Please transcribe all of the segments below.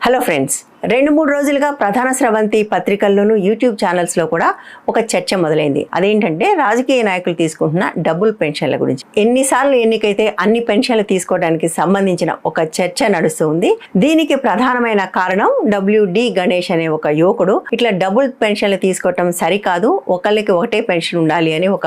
Hello friends, 2-3 రోజులుగా ప్రధాన స్రవంతి పత్రికల్లోనూ YouTube ఛానల్స్లో కూడా ఒక చర్చ మొదలైంది. అదేంటంటే రాజకీయ నాయకులు తీసుకుంటున్న డబుల్ పెన్షన్ల గురించి. ఎన్నిసార్లు ఎన్నికైతే అన్ని పెన్షన్లు తీసుకోవడానికి సంబంధించిన ఒక చర్చ నడుస్తుంది. దీనికి ప్రధానమైన కారణం WD గణేష్ అనే ఒక యువకుడు ఇట్లా డబుల్ పెన్షన్లు తీసుకోవటం సరికాదు, ఒకళ్ళకి ఒకటే పెన్షన్ ఉండాలి అని ఒక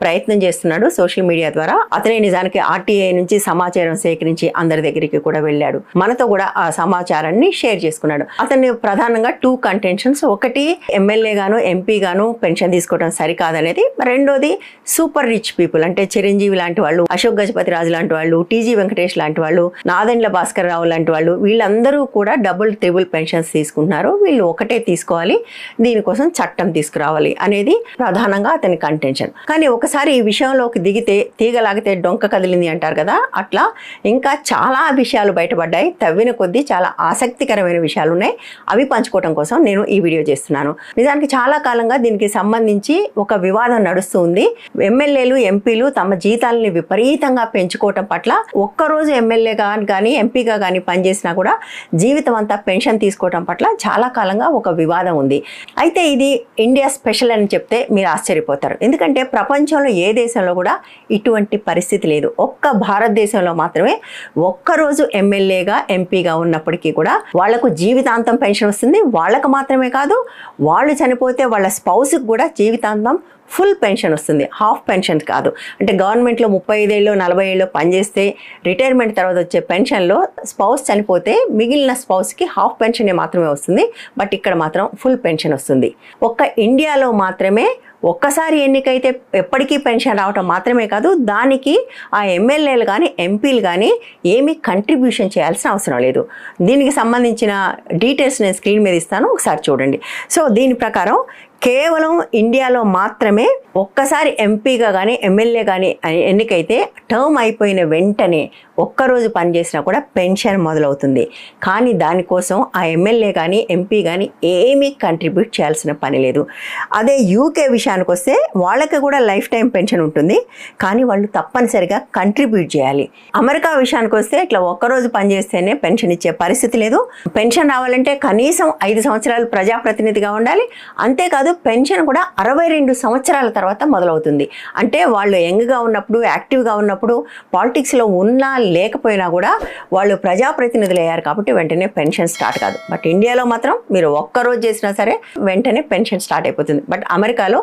ప్రయత్నం చేస్తున్నాడు సోషల్ మీడియా ద్వారా. అతనే నిజానికి RTI నుంచి సమాచారం సేకరించి అందరి దగ్గరికి కూడా వెళ్ళాడు. మనతో కూడా ఆ సమాచారాన్ని షేర్ చేసుకున్నాడు. అతన్ని ప్రధానంగా 2 కంటెన్షన్స్, ఒకటి ఎమ్మెల్యే గాను ఎంపీ గాను పెన్షన్ తీసుకోవడం సరికాదనేది, రెండోది సూపర్ రిచ్ పీపుల్ అంటే చిరంజీవి లాంటి వాళ్ళు, అశోక్ గజపతి రాజు లాంటి వాళ్ళు, TG వెంకటేష్ లాంటి వాళ్ళు, నాదెండ్ల భాస్కర్ రావు లాంటి వాళ్ళు, వీళ్ళందరూ కూడా డబుల్ ట్రిబుల్ పెన్షన్స్ తీసుకుంటున్నారు. వీళ్ళు ఒకటే తీసుకోవాలి, దీనికోసం చట్టం తీసుకురావాలి అనేది ప్రధానంగా అతని కంటెన్షన్. కానీ ఒకసారి ఈ విషయంలోకి దిగితే తీగలాగితే డొంక కదిలింది అంటారు కదా, అట్లా ఇంకా చాలా విషయాలు బయటపడ్డాయి. తవ్విన కొద్దీ చాలా ఆసక్తికరమైన విషయాలు ఉన్నాయి. అవి పంచుకోవడం కోసం నేను ఈ వీడియో చేస్తున్నాను. నిజానికి చాలా కాలంగా దీనికి సంబంధించి ఒక వివాదం నడుస్తుంది. ఎమ్మెల్యేలు ఎంపీలు తమ జీతాలని విపరీతంగా పెంచుకోవటం పట్ల ఒక్కరోజు ఎమ్మెల్యేగా కానీ ఎంపీగా కానీ పనిచేసినా కూడా జీవితం అంతా పెన్షన్ తీసుకోవటం పట్ల చాలా కాలంగా ఒక వివాదం ఉంది. అయితే ఇది ఇండియా స్పెషల్ అని చెప్తే మీరు ఆశ్చర్యపోతారు. ఎందుకంటే ప్రపంచంలో ఏ దేశంలో కూడా ఇటువంటి పరిస్థితి లేదు. ఒక్క భారతదేశంలో మాత్రమే ఒక్కరోజు ఎమ్మెల్యేగా ఎంపీగా ఉన్నప్పటికీ కూడా వాళ్లకు జీవితాంతం పెన్షన్ వస్తుంది. వాళ్ళకు మాత్రమే కాదు, వాళ్ళు చనిపోతే వాళ్ళ స్పౌస్కి కూడా జీవితాంతం ఫుల్ పెన్షన్ వస్తుంది, హాఫ్ పెన్షన్ కాదు. అంటే గవర్నమెంట్లో 35 ఏళ్ళు 40 ఏళ్ళు పనిచేస్తే రిటైర్మెంట్ తర్వాత వచ్చే పెన్షన్లో స్పౌస్ చనిపోతే మిగిలిన స్పౌస్కి హాఫ్ పెన్షన్ మాత్రమే వస్తుంది. బట్ ఇక్కడ మాత్రం ఫుల్ పెన్షన్ వస్తుంది. ఒక్క ఇండియాలో మాత్రమే ఒక్కసారి ఎన్నికైతే ఎప్పటికీ పెన్షన్ రావటం మాత్రమే కాదు, దానికి ఆ ఎమ్మెల్యేలు కానీ ఎంపీలు కానీ ఏమీ కంట్రిబ్యూషన్ చేయాల్సిన అవసరం లేదు. దీనికి సంబంధించిన డీటెయిల్స్ నేను స్క్రీన్ మీద ఇస్తాను, ఒకసారి చూడండి. సో దీని ప్రకారం కేవలం ఇండియాలో మాత్రమే ఒక్కసారి ఎంపీగా కానీ ఎమ్మెల్యే కానీ ఎన్నికైతే టర్మ్ అయిపోయిన వెంటనే ఒక్కరోజు పనిచేసినా కూడా పెన్షన్ మొదలవుతుంది. కానీ దానికోసం ఆ ఎమ్మెల్యే కానీ ఎంపీ కానీ ఏమీ కంట్రిబ్యూట్ చేయాల్సిన పని లేదు. అదే UK విషయానికి వస్తే వాళ్ళకి కూడా లైఫ్ టైం పెన్షన్ ఉంటుంది, కానీ వాళ్ళు తప్పనిసరిగా కంట్రిబ్యూట్ చేయాలి. అమెరికా విషయానికి వస్తే ఇట్లా ఒక్కరోజు పనిచేస్తేనే పెన్షన్ ఇచ్చే పరిస్థితి లేదు. పెన్షన్ రావాలంటే కనీసం 5 సంవత్సరాలు ప్రజాప్రతినిధిగా ఉండాలి. అంతేకాదు పెన్షన్ కూడా 62 సంవత్సరాల తర్వాత మొదలవుతుంది. అంటే వాళ్ళు యంగ్గా ఉన్నప్పుడు, యాక్టివ్గా ఉన్నప్పుడు, పాలిటిక్స్లో ఉన్నా లేకపోయినా కూడా వాళ్ళు ప్రజాప్రతినిధులు అయ్యారు కాబట్టి వెంటనే పెన్షన్ స్టార్ట్ కాదు. బట్ ఇండియాలో మాత్రం మీరు ఒక్కరోజు చేసినా సరే వెంటనే పెన్షన్ స్టార్ట్ అయిపోతుంది. బట్ అమెరికాలో